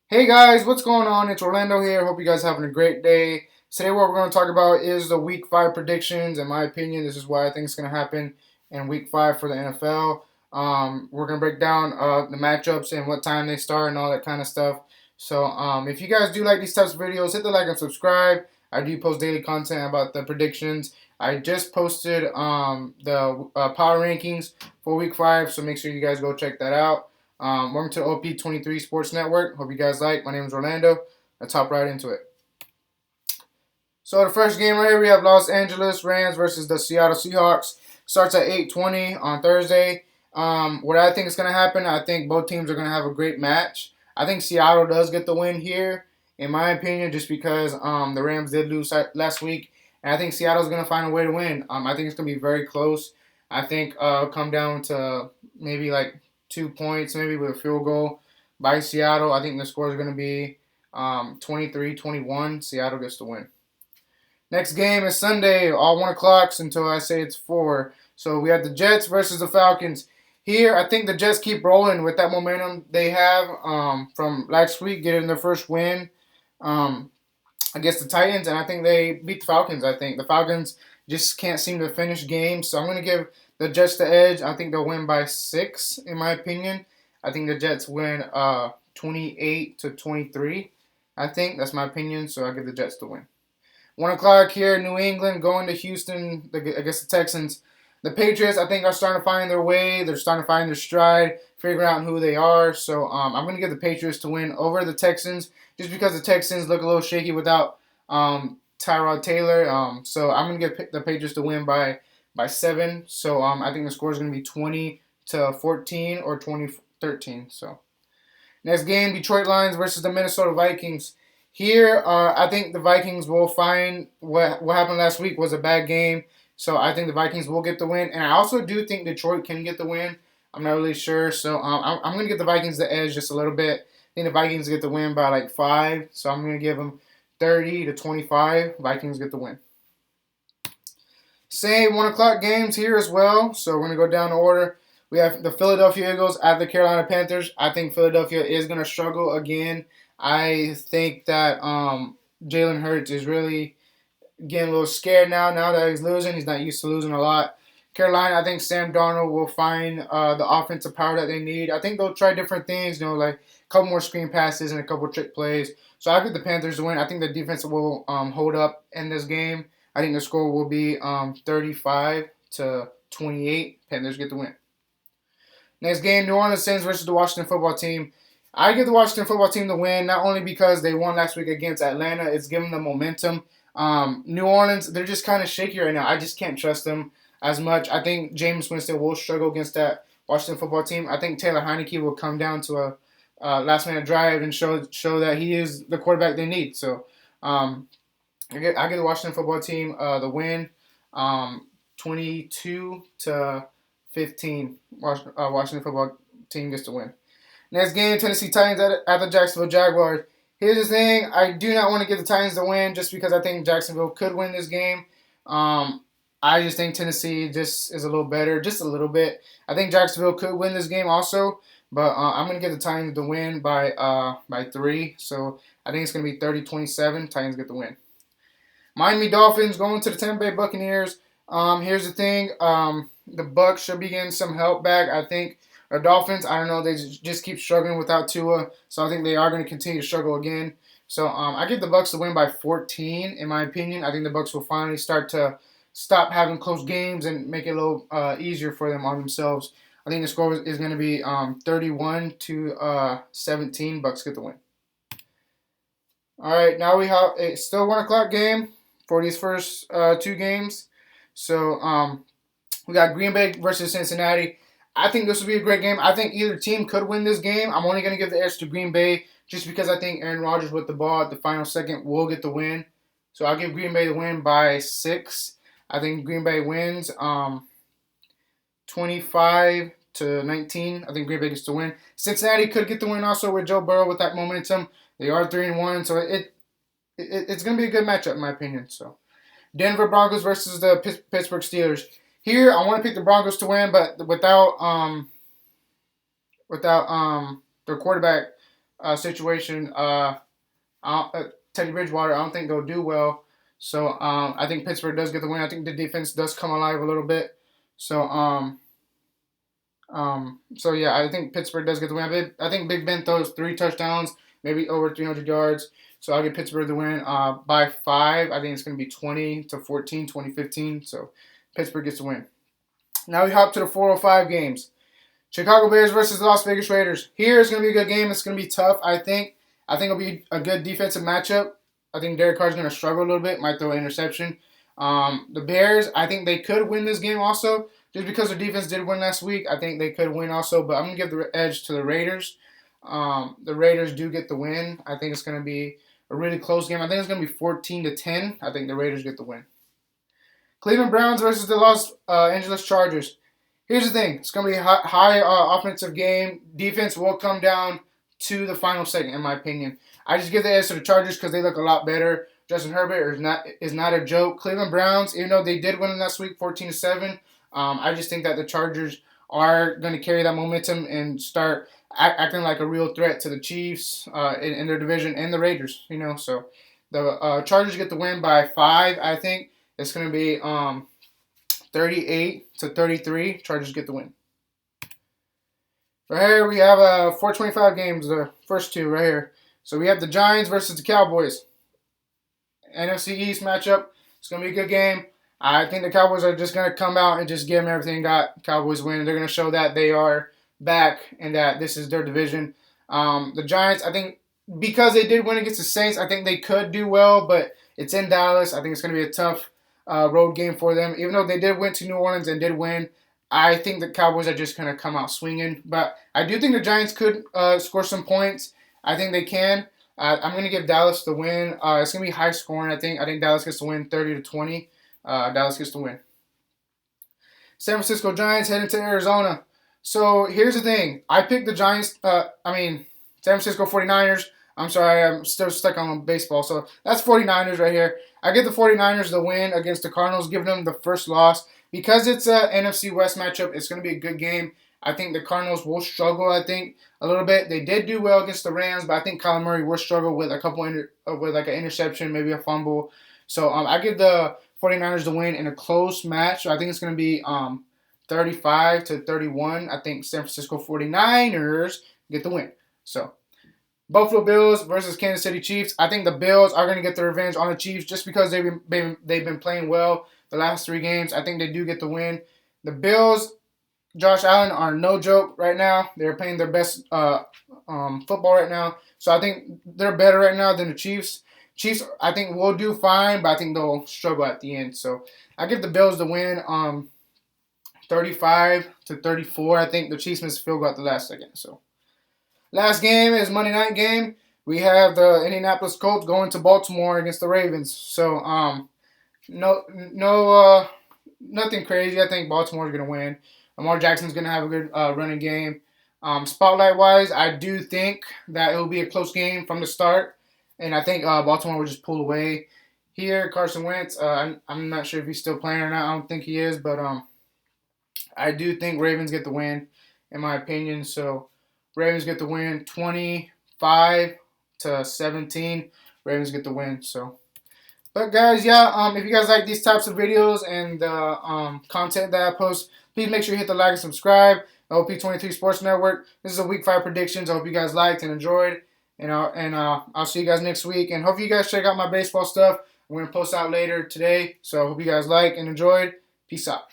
Hey guys, what's going on? It's Orlando here. Hope you guys are having a great day. Today, what we're going to talk about is the Week 5 predictions. In my opinion, this is what I think is going to happen in Week 5 for the NFL. We're going to break down the matchups and what time they start and all that kind of stuff. So, if you guys do like these types of videos, hit the like and subscribe. I do post daily content about the predictions. I just posted the power rankings for Week 5, so make sure you guys go check that out. Welcome to the OP23 Sports Network. Hope you guys like. My name is Orlando. Let's hop right into it. So the first game right here, we have Los Angeles Rams versus the Seattle Seahawks. Starts at 8:20 on Thursday. What I think is going to happen, I think both teams are going to have a great match. I think Seattle does get the win here, in my opinion, just because the Rams did lose last week. And I think Seattle's going to find a way to win. I think it's going to be very close. I think it'll come down to maybe like 2 points, maybe with a field goal by Seattle. I think the score is going to be 23-21. Seattle gets the win. Next game is Sunday, all 1 o'clock until I say it's 4. So we have the Jets versus the Falcons. Here, I think the Jets keep rolling with that momentum they have from last week, getting their first win um, against the Titans, and I think they beat the Falcons. I think the Falcons just can't seem to finish games, so I'm going to give the Jets the edge. I think they'll win by 6, in my opinion. I think the Jets win 28-23. I think that's my opinion, so I give the Jets the win. 1 o'clock here, New England going to Houston against the Texans. The Patriots, I think, are starting to find their way. They're starting to find their stride, figuring out who they are. So I'm going to give the Patriots to win over the Texans, just because the Texans look a little shaky without Tyrod Taylor. So I'm going to give the Patriots to win by 7. So I think the score is going to be 20-14 or 20-13. So next game, Detroit Lions versus the Minnesota Vikings. Here, I think the Vikings will find what happened last week was a bad game. So I think the Vikings will get the win. And I also do think Detroit can get the win. I'm not really sure. So I'm going to give the Vikings the edge just a little bit. I think the Vikings get the win by like 5. So I'm going to give them 30-25. Vikings get the win. Same 1 o'clock games here as well. So we're going to go down the order. We have the Philadelphia Eagles at the Carolina Panthers. I think Philadelphia is going to struggle again. I think that Jalen Hurts is really getting a little scared now that he's losing. He's not used to losing a lot. Carolina, I think Sam Darnold will find the offensive power that they need. I think they'll try different things, like a couple more screen passes and a couple trick plays. So I give the Panthers to win. I think the defense will hold up in this game. I think the score will be 35-28. Panthers get the win. Next game, New Orleans Saints versus the Washington Football Team. I give the Washington Football Team the win, not only because they won last week against Atlanta. It's giving them momentum. New Orleans, they're just kind of shaky right now. I just can't trust them as much. I think James Winston will struggle against that Washington Football Team. I think Taylor Heineke will come down to a last-minute drive and show that he is the quarterback they need. So I give the Washington Football Team the win, 22-15. Washington Football Team gets the win. Next game, Tennessee Titans at the Jacksonville Jaguars. Here's the thing. I do not want to give the Titans the win just because I think Jacksonville could win this game. I just think Tennessee just is a little better, just a little bit. I think Jacksonville could win this game also, but I'm going to give the Titans the win by 3. So I think it's going to be 30-27. Titans get the win. Miami Dolphins going to the Tampa Bay Buccaneers. Here's the thing. The Bucs should be getting some help back, I think. Our Dolphins, I don't know, they just keep struggling without Tua, so I think they are going to continue to struggle again. So I give the Bucs the win by 14, in my opinion. I think the Bucs will finally start to stop having close games and make it a little easier for them on themselves. I think the score is going to be 31-17. Bucs get the win. All right, now we have a still 1 o'clock game for these first 2 games. So we got Green Bay versus Cincinnati. I think this will be a great game. I think either team could win this game. I'm only going to give the edge to Green Bay just because I think Aaron Rodgers with the ball at the final second will get the win. So I'll give Green Bay the win by 6. I think Green Bay wins 25-19. I think Green Bay gets the win. Cincinnati could get the win also with Joe Burrow with that momentum. They are 3-1, so it's going to be a good matchup in my opinion. So Denver Broncos versus the Pittsburgh Steelers. Here, I want to pick the Broncos to win, but without their quarterback situation, Teddy Bridgewater, I don't think they'll do well. So I think Pittsburgh does get the win. I think the defense does come alive a little bit. So so yeah, I think Pittsburgh does get the win. I think Big Ben throws 3 touchdowns, maybe over 300 yards. So I'll get Pittsburgh the win by 5. I think it's going to be 20-14, 20-15. So Pittsburgh gets the win. Now we hop to the 4:05 games. Chicago Bears versus the Las Vegas Raiders. Here is going to be a good game. It's going to be tough, I think. I think it'll be a good defensive matchup. I think Derek Carr's going to struggle a little bit. Might throw an interception. The Bears, I think they could win this game also. Just because their defense did win last week, I think they could win also. But I'm going to give the edge to the Raiders. The Raiders do get the win. I think it's going to be a really close game. I think it's going to be 14-10. I think the Raiders get the win. Cleveland Browns versus the Los Angeles Chargers. Here's the thing. It's going to be a high offensive game. Defense will come down to the final second, in my opinion. I just give the edge to the Chargers because they look a lot better. Justin Herbert is not a joke. Cleveland Browns, even though they did win last week 14-7, I just think that the Chargers are going to carry that momentum and start acting like a real threat to the Chiefs in their division and the Raiders. So the Chargers get the win by 5. I think it's going to be 38-33. Chargers get the win. Right here we have 4:25 games, the first two right here. So we have the Giants versus the Cowboys. NFC East matchup. It's going to be a good game. I think the Cowboys are just going to come out and just give them everything got. Cowboys win. They're going to show that they are back and that this is their division. The Giants, I think, because they did win against the Saints, I think they could do well, but it's in Dallas. I think it's going to be a tough road game for them. Even though they did win to New Orleans and did win, I think the Cowboys are just going to come out swinging. But I do think the Giants could score some points. I think they can. I'm going to give Dallas the win. It's going to be high scoring, I think. I think Dallas gets the win 30-20. Dallas gets the win. San Francisco Giants heading to Arizona. So here's the thing. I picked the Giants. San Francisco 49ers. I'm sorry, I'm still stuck on baseball. So that's 49ers right here. I give the 49ers the win against the Cardinals, giving them the first loss. Because it's an NFC West matchup, it's going to be a good game. I think the Cardinals will struggle, a little bit. They did do well against the Rams, but I think Kyler Murray will struggle with with an interception, maybe a fumble. So I give the 49ers the win in a close match. So I think it's going to be 35-31. I think San Francisco 49ers get the win. So Buffalo Bills versus Kansas City Chiefs. I think the Bills are going to get their revenge on the Chiefs just because they've been playing well the last 3 games. I think they do get the win. The Bills, Josh Allen, are no joke right now. They're playing their best football right now. So I think they're better right now than the Chiefs. Chiefs, I think, will do fine, but I think they'll struggle at the end. So I give the Bills the win 35-34. I think the Chiefs missed a field goal at the last second. So last game is Monday night game. We have the Indianapolis Colts going to Baltimore against the Ravens. So nothing crazy. I think Baltimore's going to win. Lamar Jackson's going to have a good running game. Spotlight-wise, I do think that it will be a close game from the start. And I think Baltimore will just pull away here. Carson Wentz, I'm not sure if he's still playing or not. I don't think he is. But I do think Ravens get the win, in my opinion. So Ravens get the win 25-17. Ravens get the win. So, but guys, yeah, if you guys like these types of videos and content that I post, please make sure you hit the like and subscribe. OP23 Sports Network. This is a Week 5 predictions. I hope you guys liked and enjoyed. And I'll see you guys next week. And hope you guys check out my baseball stuff. I'm going to post out later today. So I hope you guys like and enjoyed. Peace out.